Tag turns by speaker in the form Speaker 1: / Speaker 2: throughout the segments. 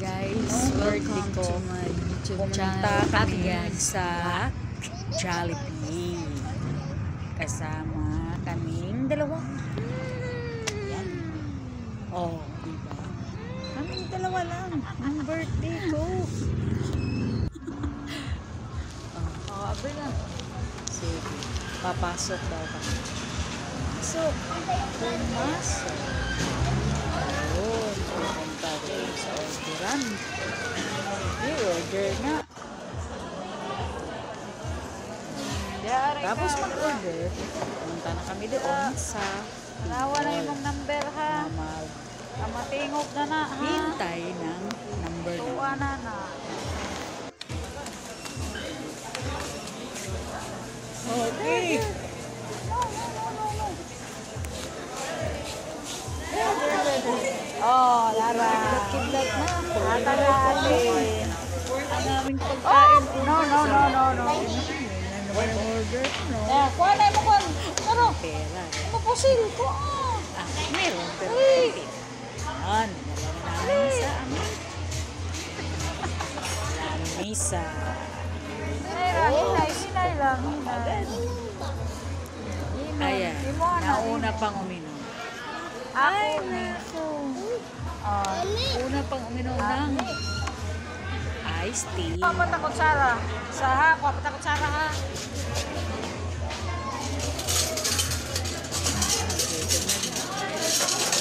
Speaker 1: guys, welcome to my YouTube channel.
Speaker 2: Kami sa Jollibee. Kasama kaming dalawa. Yan. Oh, diba? Kaming dalawa lang. Ang birthday ko.
Speaker 1: Abi lang.
Speaker 2: Sige. Papasok daw kami. Pasok. Pumasok. Ayun. Pupunta doon sa restaurant. I-order na. Tapos mag-order, pumunta na kami doon sa
Speaker 1: Nawa na yung number ha. Matingog na na ha.
Speaker 2: hintay ng number
Speaker 1: Tuwa
Speaker 2: na.
Speaker 1: na.
Speaker 2: Okay.
Speaker 1: Oh, Lara.
Speaker 2: Kidlat na ako.
Speaker 1: Tagali.
Speaker 2: Ang aming pagkain.
Speaker 1: No.
Speaker 2: Ano order? No.
Speaker 1: Eh, kuha na mo kon. Ano?
Speaker 2: Pera.
Speaker 1: Mapusil ko.
Speaker 2: Meron. Pero
Speaker 1: Uy.
Speaker 2: hindi. Yan. Namin sa amin. Lamisa.
Speaker 1: Hinay lang.
Speaker 2: Ayan. Nauna pang uminom.
Speaker 1: Ay, nako.
Speaker 2: Una pang uminom ng iced tea.
Speaker 1: Kuha kutsara. Sa ha, kuha kutsara ha.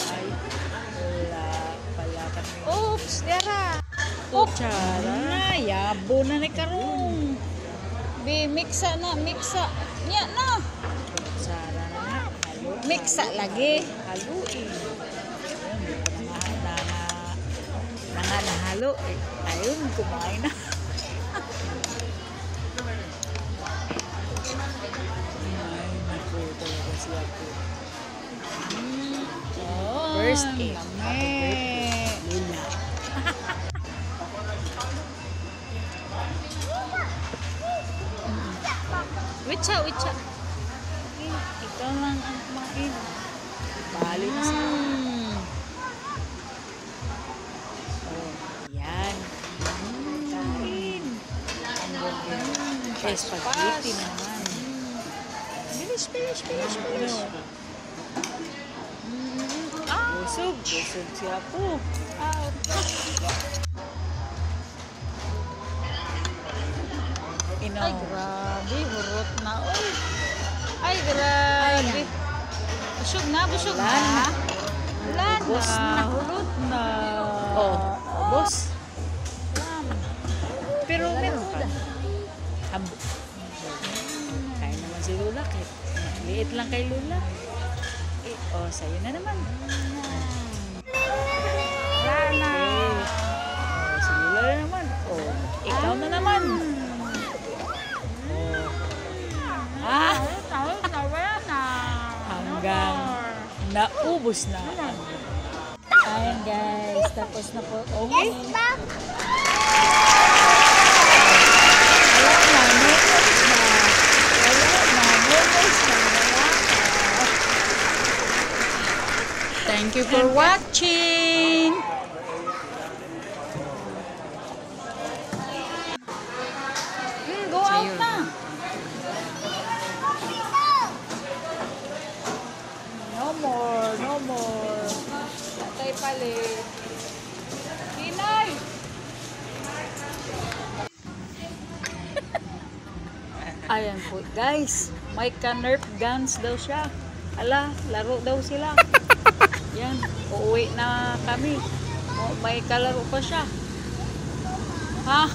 Speaker 2: Ay, wala pala kami.
Speaker 1: Oops, Lara.
Speaker 2: Kutsara na, yabo na ni karong.
Speaker 1: Mixa na. Nya na.
Speaker 2: Kutsara na, halo.
Speaker 1: Mixa lagi.
Speaker 2: Haluin. Nahalo. Ayun, kumain na. Ay, naku, talaga siya po. First aid. Lula.
Speaker 1: Witcha.
Speaker 2: Ikaw lang ang kumain. Bali na sa yan. Kain. Spaghetti naman.
Speaker 1: Bilis.
Speaker 2: Busog siya po.
Speaker 1: Ay, grabe. Hurot na. Uy. Ay, grabe. Busog na. Wala
Speaker 2: Ubos
Speaker 1: na.
Speaker 2: na.
Speaker 1: Hurot na.
Speaker 2: Oh, boss. Pero meron pa. Hambo. Kain naman si Lula. Kahit liit lang kay Lula. Oh, sa'yo na naman.
Speaker 1: Wala na.
Speaker 2: Oh, si Lula na naman. Oh, ikaw na naman. Oh.
Speaker 1: Wala na.
Speaker 2: Hanggang naubos na.
Speaker 1: Ayan guys, tapos na po. Okay?
Speaker 2: Thank you for watching.
Speaker 1: Go out na. No more. Tatay palit. Hinay!
Speaker 2: Ayan po guys, may ka-nerf guns daw siya. Ala, laro daw sila. Yan, uuwi na kami. May kalaro pa siya. Ha?